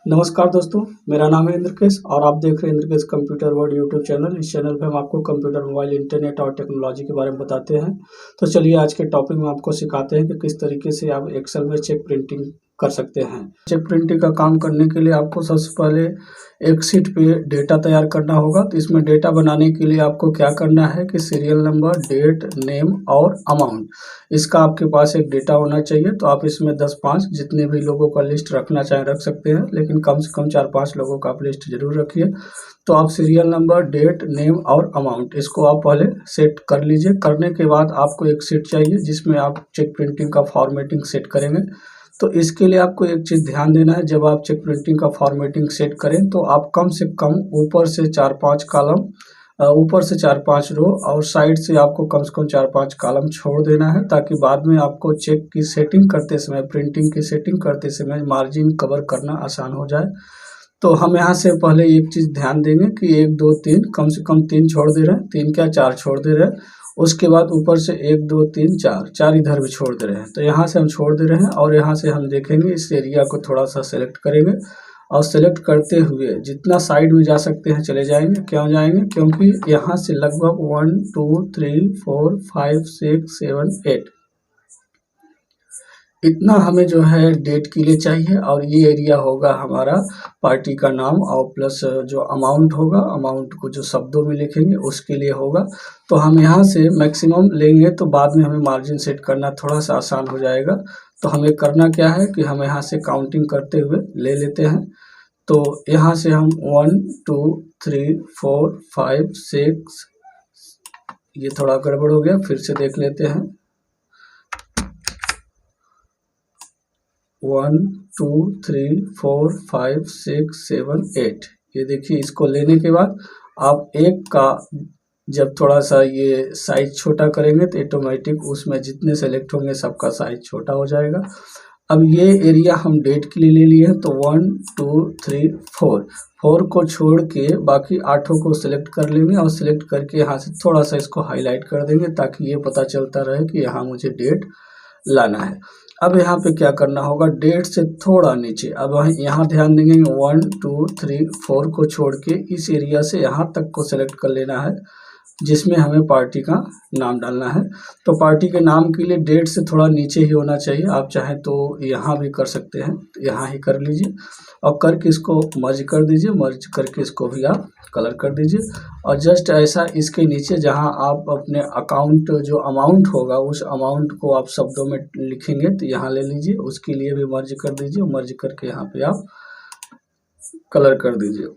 नमस्कार दोस्तों, मेरा नाम है इंद्रकेश और आप देख रहे हैं इंद्रकेश कंप्यूटर वर्ल्ड यूट्यूब चैनल। इस चैनल पे हम आपको कंप्यूटर, मोबाइल, इंटरनेट और टेक्नोलॉजी के बारे में बताते हैं। तो चलिए आज के टॉपिक में आपको सिखाते हैं कि किस तरीके से आप एक्सेल में चेक प्रिंटिंग कर सकते हैं। चेक प्रिंटिंग का काम करने के लिए आपको सबसे पहले एक शीट पे डेटा तैयार करना होगा। तो इसमें डेटा बनाने के लिए आपको क्या करना है कि सीरियल नंबर, डेट, नेम और अमाउंट, इसका आपके पास एक डेटा होना चाहिए। तो आप इसमें 10-5 जितने भी लोगों का लिस्ट रखना चाहें रख सकते हैं, लेकिन कम से कम 4-5 लोगों का आप लिस्ट जरूर रखिए। तो आप सीरियल नंबर, डेट, नेम और अमाउंट इसको आप पहले सेट कर लीजिए। करने के बाद आपको एक शीट चाहिए जिसमें आप चेक प्रिंटिंग का फॉर्मेटिंग सेट करेंगे। तो इसके लिए आपको एक चीज़ ध्यान देना है, जब आप चेक प्रिंटिंग का फॉर्मेटिंग सेट करें तो आप कम से कम ऊपर से 4-5 कॉलम, ऊपर से 4-5 रो और साइड से आपको कम से कम 4-5 कॉलम छोड़ देना है, ताकि बाद में आपको चेक की सेटिंग करते समय, प्रिंटिंग की सेटिंग करते समय मार्जिन कवर करना आसान हो जाए। तो हम यहाँ से पहले एक चीज़ ध्यान देंगे कि 1, 2, 3 कम से कम 3 छोड़ दे रहे हैं, 3 क्या 4 छोड़ दे रहे हैं। उसके बाद ऊपर से 1, 2, 3, 4 इधर भी छोड़ दे रहे हैं। तो यहाँ से हम छोड़ दे रहे हैं और यहाँ से हम देखेंगे, इस एरिया को थोड़ा सा सेलेक्ट करेंगे और सेलेक्ट करते हुए जितना साइड में जा सकते हैं चले जाएंगे। क्यों जाएंगे? क्योंकि यहाँ से लगभग 1, 2, 3, 4, 5, 6, 7, 8 इतना हमें जो है डेट के लिए चाहिए। और ये एरिया होगा हमारा पार्टी का नाम और प्लस जो अमाउंट होगा, अमाउंट को जो शब्दों में लिखेंगे उसके लिए होगा। तो हम यहाँ से मैक्सिमम लेंगे तो बाद में हमें मार्जिन सेट करना थोड़ा सा आसान हो जाएगा। तो हमें करना क्या है कि हम यहाँ से काउंटिंग करते हुए ले लेते हैं। तो यहाँ से हम 1, 2, 3, 4, 5, 6, ये थोड़ा गड़बड़ हो गया, फिर से देख लेते हैं। 1, 2, 3, 4, 5, 6, 7, 8 ये देखिए। इसको लेने के बाद आप एक का जब थोड़ा सा ये साइज छोटा करेंगे तो ऑटोमेटिक उसमें जितने सेलेक्ट होंगे सबका साइज छोटा हो जाएगा। अब ये एरिया हम डेट के लिए ले लिए हैं। तो 1, 2, 3, 4 को छोड़ के बाकी 8 को सिलेक्ट कर लेंगे और सिलेक्ट करके यहाँ से थोड़ा सा इसको हाईलाइट कर देंगे, ताकि ये पता चलता रहे कि यहाँ मुझे डेट लाना है। अब यहाँ पे क्या करना होगा, डेट से थोड़ा नीचे, अब यहाँ ध्यान देंगे 1, 2, 3, 4 को छोड़ के इस एरिया से यहाँ तक को सेलेक्ट कर लेना है, जिसमें हमें पार्टी का नाम डालना है। तो पार्टी के नाम के लिए डेट से थोड़ा नीचे ही होना चाहिए। आप चाहें तो यहाँ भी कर सकते हैं, तो यहाँ ही कर लीजिए और करके इसको मर्ज कर दीजिए। मर्ज करके इसको भी आप कलर कर दीजिए और जस्ट ऐसा इसके नीचे जहाँ आप अपने अकाउंट जो अमाउंट होगा उस अमाउंट को आप शब्दों में लिखेंगे तो यहाँ ले लीजिए, उसके लिए भी मर्ज कर दीजिए। मर्ज करके यहाँ पे आप कलर कर दीजिए।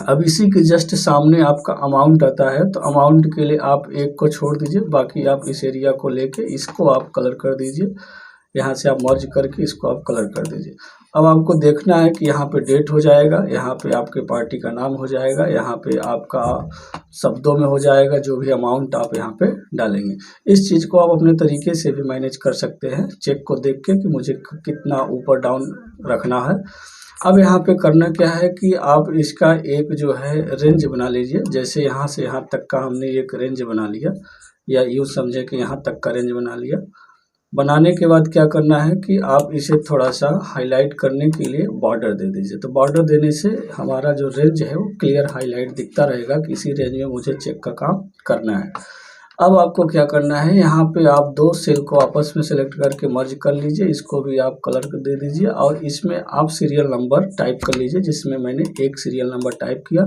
अब इसी के जस्ट सामने आपका अमाउंट आता है, तो अमाउंट के लिए आप एक को छोड़ दीजिए, बाकी आप इस एरिया को लेके इसको आप कलर कर दीजिए। यहाँ से आप मर्ज करके इसको आप कलर कर दीजिए। अब आपको देखना है कि यहाँ पे डेट हो जाएगा, यहाँ पे आपके पार्टी का नाम हो जाएगा, यहाँ पे आपका शब्दों में हो जाएगा जो भी अमाउंट आप यहाँ पे डालेंगे। इस चीज़ को आप अपने तरीके से भी मैनेज कर सकते हैं, चेक को देख के कि मुझे कितना ऊपर डाउन रखना है। अब यहाँ पे करना क्या है कि आप इसका एक जो है रेंज बना लीजिए। जैसे यहाँ से यहाँ तक का हमने एक रेंज बना लिया, या यूँ समझे कि यहाँ तक का रेंज बना लिया। बनाने के बाद क्या करना है कि आप इसे थोड़ा सा हाईलाइट करने के लिए बॉर्डर दे दीजिए। तो बॉर्डर देने से हमारा जो रेंज है वो क्लियर हाईलाइट दिखता रहेगा कि इसी रेंज में मुझे चेक का काम करना है। अब आपको क्या करना है, यहाँ पे आप 2 सेल को आपस में सेलेक्ट करके मर्ज कर लीजिए, इसको भी आप कलर दे दीजिए और इसमें आप सीरियल नंबर टाइप कर लीजिए, जिसमें मैंने एक सीरियल नंबर टाइप किया।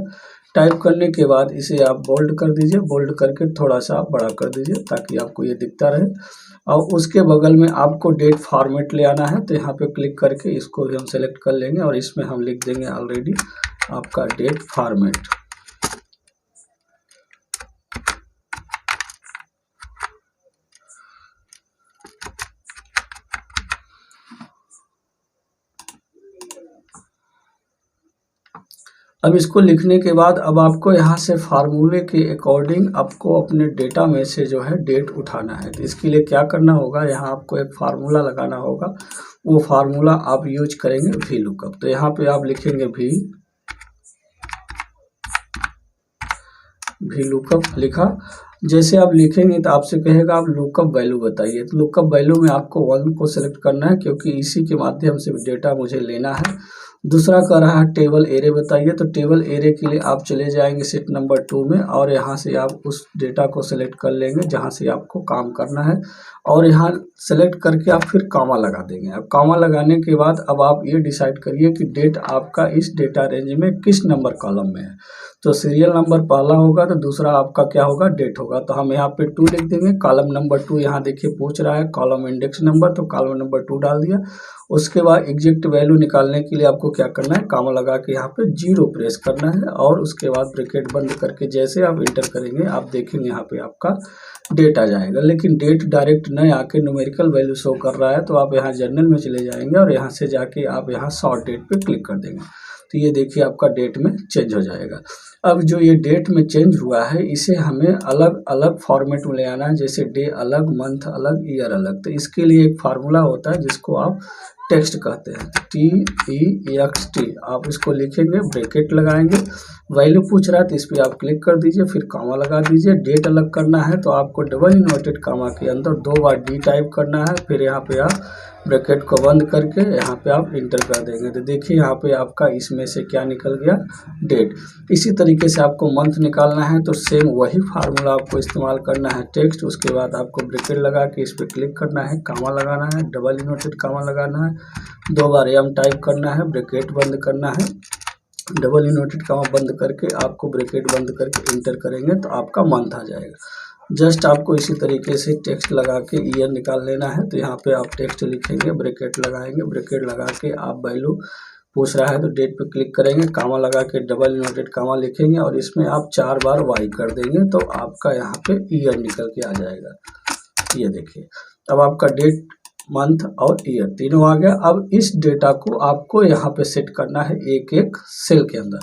टाइप करने के बाद इसे आप बोल्ड कर दीजिए, बोल्ड करके थोड़ा सा बड़ा कर दीजिए ताकि आपको ये दिखता रहे। और उसके बगल में आपको डेट फॉर्मेट ले आना है, तो यहाँ पे क्लिक करके इसको भी हम सेलेक्ट कर लेंगे और इसमें हम लिख देंगे ऑलरेडी आपका डेट फॉर्मेट। अब इसको लिखने के बाद अब आपको यहाँ से फार्मूले के अकॉर्डिंग आपको अपने डेटा में से जो है डेट उठाना है। तो इसके लिए क्या करना होगा, यहाँ आपको एक फार्मूला लगाना होगा। वो फार्मूला आप यूज करेंगे वी लुकअप। तो यहाँ पे आप लिखेंगे वी लुकअप। लिखा जैसे आप लिखेंगे तो आपसे कहेगा आप लुकअप वैल्यू बताइए। तो लुकअप वैल्यू में आपको 1 को सेलेक्ट करना है, क्योंकि इसी के माध्यम से डेटा मुझे लेना है। दूसरा कह रहा है टेबल एरे बताइए, तो टेबल एरे के लिए आप चले जाएंगे सेट नंबर 2 में और यहाँ से आप उस डेटा को सिलेक्ट कर लेंगे जहाँ से आपको काम करना है और यहाँ सेलेक्ट करके आप फिर कॉमा लगा देंगे। अब कॉमा लगाने के बाद अब आप ये डिसाइड करिए कि डेट आपका इस डेटा रेंज में किस नंबर कॉलम में है। तो सीरियल नंबर पहला होगा तो दूसरा आपका क्या होगा, डेट होगा। तो हम यहाँ पे 2 लिख देंगे। कॉलम नंबर 2 यहाँ देखिए पूछ रहा है कॉलम इंडेक्स नंबर, तो कॉलम नंबर 2 डाल दिया। उसके बाद एग्जैक्ट वैल्यू निकालने के लिए आपको क्या करना है, कॉमा लगा के यहाँ पे 0 प्रेस करना है और उसके बाद ब्रैकेट बंद करके जैसे आप इंटर करेंगे आप देखेंगे यहाँ पे आपका डेट आ जाएगा। लेकिन डेट डायरेक्ट न आके न्यूमेरिकल वैल्यू शो कर रहा है, तो आप यहाँ जर्नल में चले जाएंगे और यहाँ से जाके आप यहाँ शॉर्ट डेट पे क्लिक कर देंगे। तो ये देखिए आपका डेट में चेंज हो जाएगा। अब जो ये डेट में चेंज हुआ है इसे हमें अलग अलग फॉर्मेट में ले आना है, जैसे डे अलग, मंथ अलग, ईयर अलग। तो इसके लिए एक फार्मूला होता है जिसको आप टेक्स्ट कहते हैं, TEXT। आप इसको लिखेंगे, ब्रैकेट लगाएंगे, वैल्यू पूछ रहा है तो इस पर आप क्लिक कर दीजिए, फिर कॉमा लगा दीजिए। डेट अलग करना है तो आपको डबल इन्वर्टेड कॉमा के अंदर 2 बार D टाइप करना है, फिर यहाँ पे आप ब्रैकेट को बंद करके यहाँ पे आप इंटर कर देंगे। तो देखिए यहाँ पे आपका इसमें से क्या निकल गया, डेट। इसी तरीके से आपको मंथ निकालना है तो सेम वही फार्मूला आपको इस्तेमाल करना है, टेक्स्ट। उसके बाद आपको ब्रैकेट लगा के इस पर क्लिक करना है, कॉमा लगाना है, डबल इन्वर्टेड कॉमा लगाना है, 2 बार M टाइप करना है, ब्रैकेट बंद करना है, डबल इन्वर्टेड कॉमा बंद करके आपको ब्रैकेट बंद करके इंटर करेंगे तो आपका मंथ आ जाएगा। जस्ट आपको इसी तरीके से टेक्स्ट लगा के ईयर निकाल लेना है। तो यहाँ पे आप टेक्स्ट लिखेंगे, ब्रैकेट लगाएंगे, ब्रैकेट लगा के आप वैल्यू पूछ रहा है तो डेट पे क्लिक करेंगे, कॉमा लगा के डबल इन्वर्टेड कॉमा लिखेंगे और इसमें आप 4 बार Y कर देंगे तो आपका यहाँ पे ईयर निकल के आ जाएगा। ये देखिए अब आपका डेट, मंथ और ईयर तीनों आ गया। अब इस डेटा को आपको यहाँ पे सेट करना है एक एक सेल के अंदर।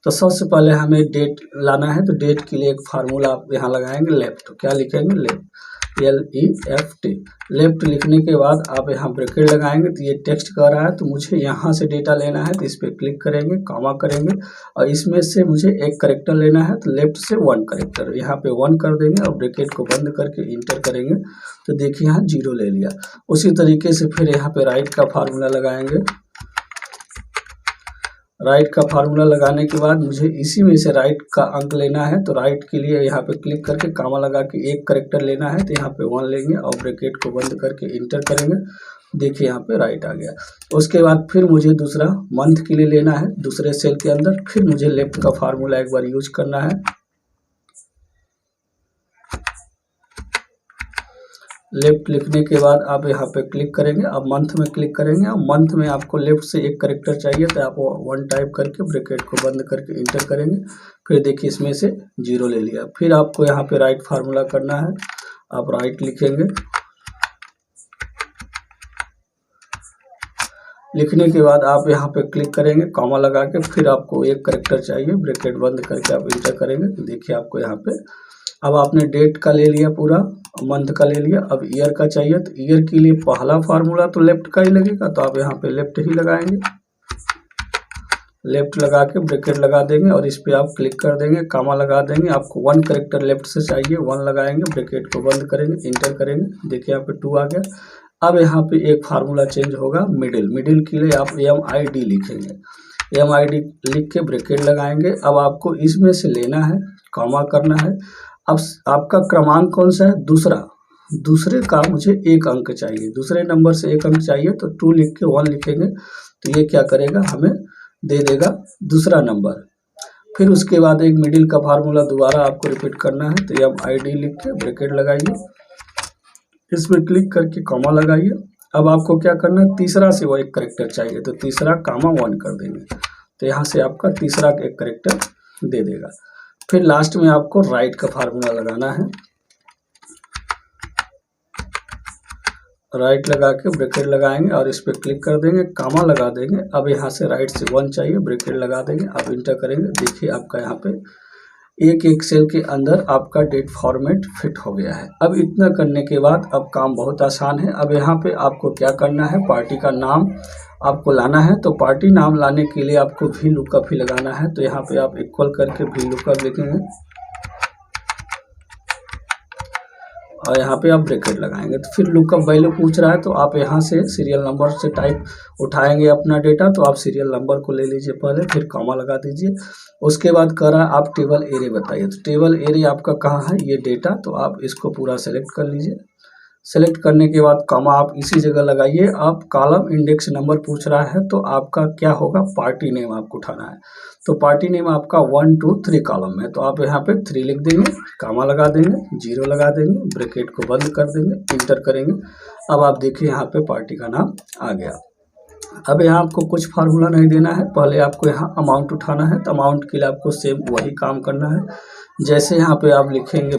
तो सबसे पहले हमें डेट लाना है, तो डेट के लिए एक फार्मूला आप यहाँ लगाएंगे, लेफ्ट। तो क्या लिखेंगे, लेफ्ट, LEFT। लेफ्ट लिखने के बाद आप यहाँ ब्रैकेट लगाएंगे। तो ये टेक्स्ट कह रहा है तो मुझे यहाँ से डेटा लेना है, तो इस पर क्लिक करेंगे, कॉमा करेंगे और इसमें से मुझे एक करेक्टर लेना है, तो लेफ्ट से 1 करेक्टर यहाँ पे 1 कर देंगे और ब्रैकेट को बंद करके इंटर करेंगे। तो देखिए यहाँ 0 ले लिया। उसी तरीके से फिर यहाँ पे राइट का फार्मूला लगाएंगे। राइट का फार्मूला लगाने के बाद मुझे इसी में से राइट का अंक लेना है, तो राइट के लिए यहाँ पे क्लिक करके कॉमा लगा के एक करेक्टर लेना है, तो यहाँ पे 1 लेंगे और ब्रैकेट को बंद करके इंटर करेंगे। देखिए यहाँ पे राइट आ गया। उसके बाद फिर मुझे दूसरा मंथ के लिए लेना है दूसरे सेल के अंदर, फिर मुझे लेफ्ट का फार्मूला एक बार यूज करना है। लेफ्ट लिखने के बाद आप यहाँ पे क्लिक करेंगे, अब मंथ में क्लिक करेंगे। अब मंथ में आपको लेफ्ट से एक करेक्टर चाहिए तो आप 1 टाइप करके ब्रैकेट को बंद करके इंटर करेंगे। फिर देखिए इसमें से 0 ले लिया। फिर आपको यहाँ पे राइट फार्मूला करना है, आप राइट लिखेंगे। लिखने के बाद आप यहाँ पे क्लिक करेंगे, कॉमा लगा के, फिर आपको एक करेक्टर चाहिए, ब्रैकेट बंद करके आप इंटर करेंगे। देखिए आपको यहाँ पे अब आपने डेट का ले लिया, पूरा मंथ का ले लिया। अब ईयर का चाहिए, तो ईयर के लिए पहला फार्मूला तो लेफ्ट का ही लगेगा, तो आप यहाँ पे लेफ्ट ही लगाएंगे। लेफ्ट लगा के ब्रैकेट लगा देंगे और इस पे आप क्लिक कर देंगे, कॉमा लगा देंगे। आपको 1 करेक्टर लेफ्ट से चाहिए, 1 लगाएंगे, ब्रैकेट को बंद करेंगे, इंटर करेंगे। देखिए यहाँ पे 2 आ गया। अब यहाँ पे एक फार्मूला चेंज होगा, मिडिल। मिडिल के लिए आप MID लिखेंगे, MID लिख के ब्रैकेट लगाएंगे। अब आपको इसमें से लेना है, कॉमा करना है। अब आपका क्रमांक कौन सा है, दूसरा। दूसरे का मुझे 1 अंक चाहिए, दूसरे नंबर से 1 अंक चाहिए, तो 2 लिख के 1 लिखेंगे तो ये क्या करेगा, हमें दे देगा दूसरा नंबर। फिर उसके बाद एक मिडिल का फार्मूला दोबारा आपको रिपीट करना है, तो MID लिख के ब्रैकेट लगाइए, इसमें क्लिक करके कॉमा लगाइए। अब आपको क्या करना है, तीसरा से वो एक करेक्टर चाहिए, तो तीसरा कॉमा 1 कर देंगे, तो यहाँ से आपका तीसरा एक करेक्टर दे देगा। फिर लास्ट में आपको राइट का फार्मूला लगाना है, राइट लगा के ब्रैकेट लगाएंगे और इस पर क्लिक कर देंगे, कॉमा लगा देंगे। अब यहाँ से राइट से 1 चाहिए, ब्रैकेट लगा देंगे, आप इंटर करेंगे। देखिए आपका यहाँ पे एक एक सेल के अंदर आपका डेट फॉर्मेट फिट हो गया है। अब इतना करने के बाद अब काम बहुत आसान है। अब यहाँ पे आपको क्या करना है, पार्टी का नाम आपको लाना है। तो पार्टी नाम लाने के लिए आपको भी लुकअप ही लगाना है, तो यहाँ पे आप इक्वल करके भी लुकअप लिखेंगे और यहाँ पे आप ब्रैकेट लगाएंगे। तो फिर लुकअप वैल्यू पूछ रहा है तो आप यहाँ से सीरियल नंबर से टाइप उठाएंगे अपना डेटा। तो आप सीरियल नंबर को ले लीजिए पहले, फिर कॉमा लगा दीजिए। उसके बाद कह रहा है आप टेबल एरे बताइए। तो टेबल एरे आपका कहाँ है, ये डेटा, तो आप इसको पूरा सेलेक्ट कर लीजिए। सेलेक्ट करने के बाद कॉमा आप इसी जगह लगाइए। आप कॉलम इंडेक्स नंबर पूछ रहा है तो आपका क्या होगा, पार्टी नेम आपको उठाना है। तो पार्टी नेम आपका 1 2 3 कॉलम में, तो आप यहाँ पे 3 लिख देंगे, कॉमा लगा देंगे, 0 लगा देंगे, ब्रैकेट को बंद कर देंगे, इंटर करेंगे। अब आप देखिए यहाँ पे पार्टी का नाम आ गया। अब यहाँ आपको कुछ फार्मूला नहीं देना है, पहले आपको यहाँ अमाउंट उठाना है। तो अमाउंट के लिए आपको सेम वही काम करना है। जैसे यहाँ पे आप लिखेंगे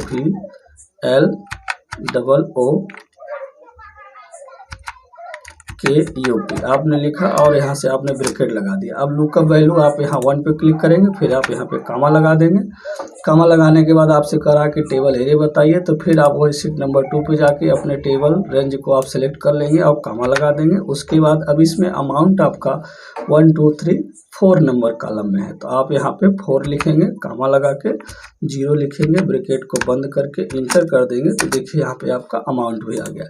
VLOOKUP आपने लिखा और यहाँ से आपने ब्रैकेट लगा दिया। अब लुकअप वैल्यू आप यहाँ 1 पे क्लिक करेंगे, फिर आप यहाँ पे कॉमा लगा देंगे। कॉमा लगाने के बाद आपसे कहा कि टेबल एरे बताइए। तो फिर आप वही शीट नंबर 2 पे जाके अपने टेबल रेंज को आप सेलेक्ट कर लेंगे और कॉमा लगा देंगे। उसके बाद अब इसमें अमाउंट आपका 1 2 3 4 नंबर कॉलम में है, तो आप यहाँ पे 4 लिखेंगे, कॉमा लगा के 0 लिखेंगे, ब्रैकेट को बंद करके इंटर कर देंगे। तो देखिए यहाँ पे आपका अमाउंट भी आ गया।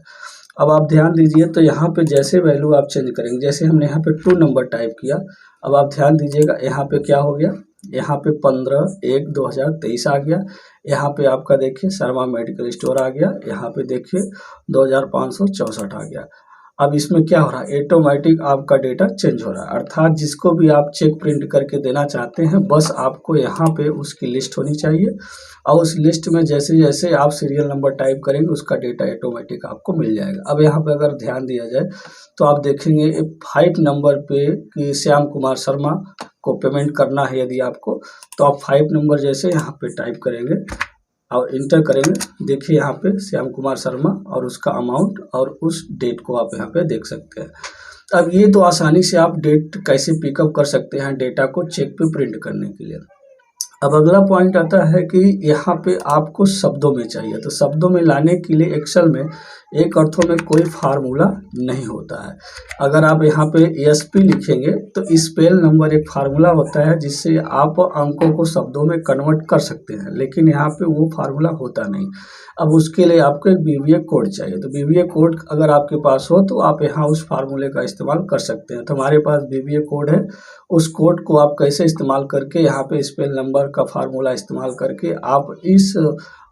अब आप ध्यान दीजिए, तो यहाँ पे जैसे वैल्यू आप चेंज करेंगे, जैसे हमने यहाँ पे 2 नंबर टाइप किया, अब आप ध्यान दीजिएगा यहाँ पे क्या हो गया, यहाँ पे 15/1/2023 आ गया। यहाँ पे आपका देखिए शर्मा मेडिकल स्टोर आ गया। यहाँ पे देखिए 2564 आ गया। अब इसमें क्या हो रहा है, ऑटोमेटिक आपका डेटा चेंज हो रहा है। अर्थात जिसको भी आप चेक प्रिंट करके देना चाहते हैं, बस आपको यहाँ पे उसकी लिस्ट होनी चाहिए और उस लिस्ट में जैसे जैसे आप सीरियल नंबर टाइप करेंगे उसका डेटा ऑटोमेटिक आपको मिल जाएगा। अब यहाँ पे अगर ध्यान दिया जाए तो आप देखेंगे 5 नंबर पे कि श्याम कुमार शर्मा को पेमेंट करना है। यदि आपको, तो आप 5 नंबर जैसे यहाँ पे टाइप करेंगे और इंटर करेंगे, देखिए यहाँ पे श्याम कुमार शर्मा और उसका अमाउंट और उस डेट को आप यहाँ पे देख सकते हैं। अब ये तो आसानी से आप डेट कैसे पिकअप कर सकते हैं डेटा को चेक पे प्रिंट करने के लिए। अब अगला पॉइंट आता है कि यहाँ पे आपको शब्दों में चाहिए। तो शब्दों में लाने के लिए एक्सेल में एक अर्थों में कोई फार्मूला नहीं होता है। अगर आप यहाँ पे ESP लिखेंगे तो स्पेल नंबर एक फार्मूला होता है जिससे आप अंकों को शब्दों में कन्वर्ट कर सकते हैं, लेकिन यहाँ पे वो फार्मूला होता नहीं। अब उसके लिए आपको एक BBA कोड चाहिए। तो BBA कोड अगर आपके पास हो तो आप यहाँ उस फार्मूले का इस्तेमाल कर सकते हैं। तो हमारे पास BBA कोड है। उस कोड को आप कैसे इस्तेमाल करके यहाँ पे स्पेल नंबर का फार्मूला इस्तेमाल करके आप इस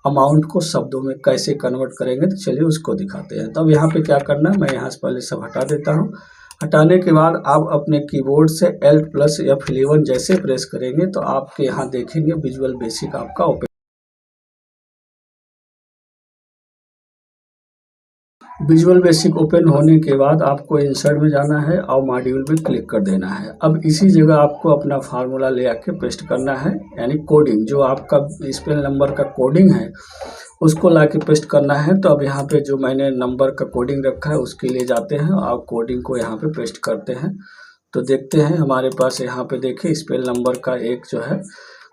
अमाउंट को शब्दों में कैसे कन्वर्ट करेंगे, तो चलिए उसको दिखाते हैं। तब यहाँ पे क्या करना है, मैं यहाँ से पहले सब हटा देता हूँ। हटाने के बाद आप अपने कीबोर्ड से Alt+F11 जैसे प्रेस करेंगे तो आपके यहाँ देखेंगे विजुअल बेसिक आपका ओपन। विजुअल बेसिक ओपन होने के बाद आपको इंसर्ट में जाना है और मॉड्यूल पे क्लिक कर देना है। अब इसी जगह आपको अपना फार्मूला ले आके पेस्ट करना है, यानी कोडिंग जो आपका स्पेल नंबर का कोडिंग है उसको ला के पेस्ट करना है। तो अब यहाँ पे जो मैंने नंबर का कोडिंग रखा है उसके लिए जाते हैं और कोडिंग को यहाँ पे पेस्ट करते हैं। तो देखते हैं हमारे पास यहाँ पे देखिए स्पेल नंबर का एक जो है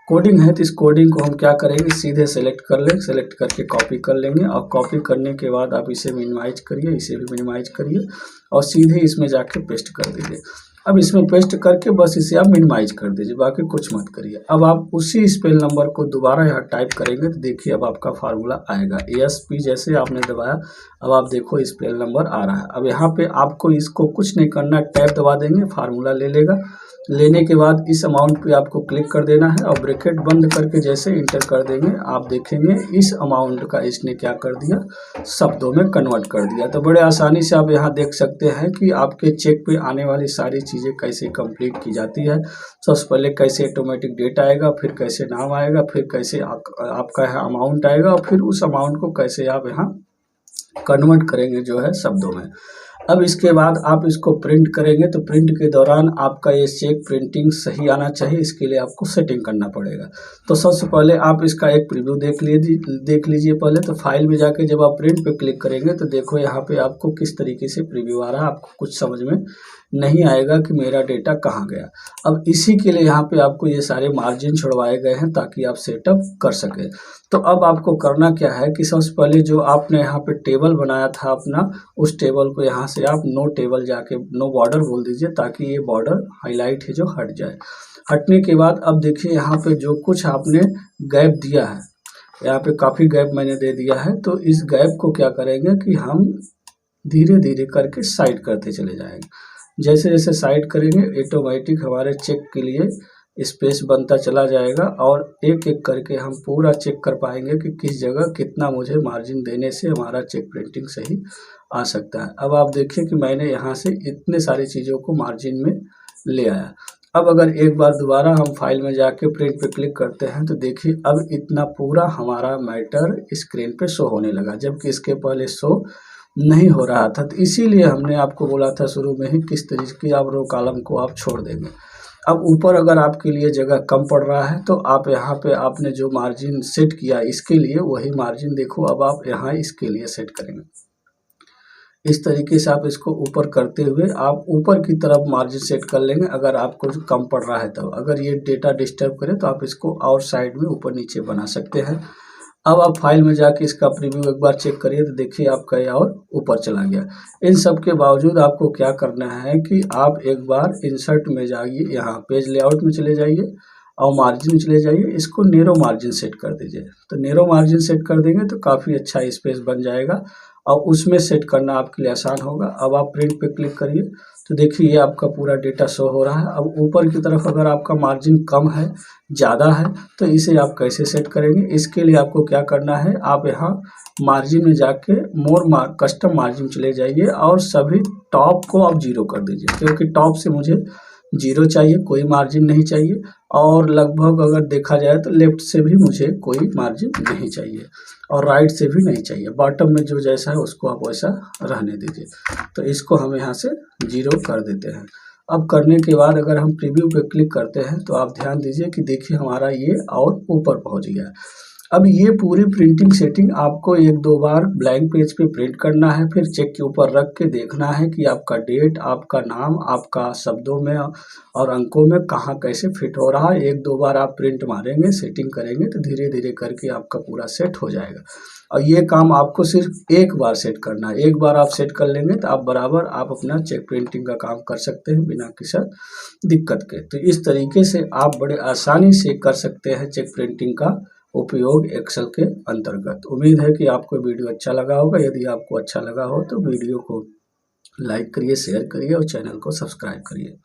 कोडिंग है। तो इस कोडिंग को हम क्या करेंगे, सीधे सेलेक्ट कर लें, सेलेक्ट करके कॉपी कर लेंगे और कॉपी करने के बाद आप इसे मिनिमाइज करिए, इसे भी मिनिमाइज करिए और सीधे इसमें जाके पेस्ट कर दीजिए। अब इसमें पेस्ट करके बस इसे आप मिनिमाइज कर दीजिए, बाकी कुछ मत करिए। अब आप उसी स्पेल नंबर को दोबारा यहाँ टाइप करेंगे तो देखिए अब आपका फार्मूला आएगा। ESP जैसे आपने दबाया, अब आप देखो स्पेल नंबर आ रहा है। अब यहाँ पे आपको इसको कुछ नहीं करना, टैब दबा देंगे, फार्मूला ले लेगा। लेने के बाद इस अमाउंट पे आपको क्लिक कर देना है और ब्रैकेट बंद करके जैसे इंटर कर देंगे आप देखेंगे इस अमाउंट का इसने क्या कर दिया, शब्दों में कन्वर्ट कर दिया। तो बड़े आसानी से आप यहाँ देख सकते हैं कि आपके चेक पे आने वाली सारी चीज़ें कैसे कंप्लीट की जाती है। सबसे पहले कैसे ऑटोमेटिक डेट आएगा, फिर कैसे नाम आएगा, फिर कैसे आपका यहाँ अमाउंट आएगा और फिर उस अमाउंट को कैसे आप यहाँ कन्वर्ट करेंगे जो है शब्दों में। अब इसके बाद आप इसको प्रिंट करेंगे तो प्रिंट के दौरान आपका ये चेक प्रिंटिंग सही आना चाहिए, इसके लिए आपको सेटिंग करना पड़ेगा। तो सबसे पहले आप इसका एक प्रीव्यू देख लीजिए पहले। तो फाइल में जाके जब आप प्रिंट पे क्लिक करेंगे तो देखो यहाँ पे आपको किस तरीके से प्रीव्यू आ रहा है, आपको कुछ समझ में नहीं आएगा कि मेरा डेटा कहाँ गया। अब इसी के लिए यहाँ पे आपको ये सारे मार्जिन छुड़वाए गए हैं ताकि आप सेटअप कर सकें। तो अब आपको करना क्या है कि सबसे पहले जो आपने यहाँ पे टेबल बनाया था अपना, उस टेबल को यहाँ से आप नो टेबल जाके नो बॉर्डर बोल दीजिए ताकि ये बॉर्डर हाईलाइट है जो हट जाए। हटने के बाद अब देखिए यहाँ पे जो कुछ आपने गैप दिया है, यहाँ पे काफ़ी गैप मैंने दे दिया है। तो इस गैप को क्या करेंगे कि हम धीरे धीरे करके साइड करते चले जाएंगे। जैसे जैसे साइड करेंगे ऑटोमेटिक हमारे चेक के लिए स्पेस बनता चला जाएगा और एक एक करके हम पूरा चेक कर पाएंगे कि किस जगह कितना मुझे मार्जिन देने से हमारा चेक प्रिंटिंग सही आ सकता है। अब आप देखिए कि मैंने यहाँ से इतने सारी चीज़ों को मार्जिन में ले आया। अब अगर एक बार दोबारा हम फाइल में जाके प्रिंट पे क्लिक करते हैं तो देखिए अब इतना पूरा हमारा मैटर स्क्रीन पे शो होने लगा, जबकि इसके पहले शो नहीं हो रहा था। तो इसीलिए हमने आपको बोला था शुरू में ही किस तरीके की आप रो कॉलम को आप छोड़ देंगे। अब ऊपर अगर आपके लिए जगह कम पड़ रहा है तो आप यहाँ पे आपने जो मार्जिन सेट किया इसके लिए वही मार्जिन देखो अब आप यहाँ इसके लिए सेट करेंगे। इस तरीके से आप इसको ऊपर करते हुए आप ऊपर की तरफ मार्जिन सेट कर लेंगे अगर आपको कम पड़ रहा है तो। अगर ये डेटा डिस्टर्ब करे तो आप इसको और साइड में ऊपर नीचे बना सकते हैं। अब आप फाइल में जाके इसका प्रीव्यू एक बार चेक करिए तो देखिए आपका ये और ऊपर चला गया। इन सब के बावजूद आपको क्या करना है कि आप एक बार इंसर्ट में जाइए, यहाँ पेज लेआउट में चले जाइए और मार्जिन में चले जाइए, इसको नेरो मार्जिन सेट कर दीजिए। तो नेरो मार्जिन सेट कर देंगे तो काफ़ी अच्छा स्पेस बन जाएगा और उसमें सेट करना आपके लिए आसान होगा। अब आप प्रिंट पे क्लिक करिए तो देखिए ये आपका पूरा डेटा शो हो रहा है। अब ऊपर की तरफ अगर आपका मार्जिन कम है ज़्यादा है तो इसे आप कैसे सेट करेंगे, इसके लिए आपको क्या करना है, आप यहाँ मार्जिन में जाके कस्टम मार्जिन चले जाइए और सभी टॉप को आप 0 कर दीजिए, क्योंकि टॉप से मुझे 0 चाहिए, कोई मार्जिन नहीं चाहिए। और लगभग अगर देखा जाए तो लेफ्ट से भी मुझे कोई मार्जिन नहीं चाहिए और राइट से भी नहीं चाहिए। बॉटम में जो जैसा है उसको आप वैसा रहने दीजिए। तो इसको हम यहाँ से 0 कर देते हैं। अब करने के बाद अगर हम प्रीव्यू पे क्लिक करते हैं तो आप ध्यान दीजिए कि देखिए हमारा ये और ऊपर पहुँच गया। अब ये पूरी प्रिंटिंग सेटिंग आपको 1-2 बार ब्लैंक पेज पे प्रिंट करना है, फिर चेक के ऊपर रख के देखना है कि आपका डेट, आपका नाम, आपका शब्दों में और अंकों में कहाँ कैसे फिट हो रहा है। 1-2 बार आप प्रिंट मारेंगे, सेटिंग करेंगे तो धीरे धीरे करके आपका पूरा सेट हो जाएगा। और ये काम आपको सिर्फ एक बार सेट करना है। एक बार आप सेट कर लेंगे तो आप बराबर आप अपना चेक प्रिंटिंग का काम कर सकते हैं बिना किसी दिक्कत के। तो इस तरीके से आप बड़े आसानी से कर सकते हैं चेक प्रिंटिंग का उपयोग एक्सेल के अंतर्गत। उम्मीद है कि आपको वीडियो अच्छा लगा होगा। यदि आपको अच्छा लगा हो तो वीडियो को लाइक करिए, शेयर करिए और चैनल को सब्सक्राइब करिए।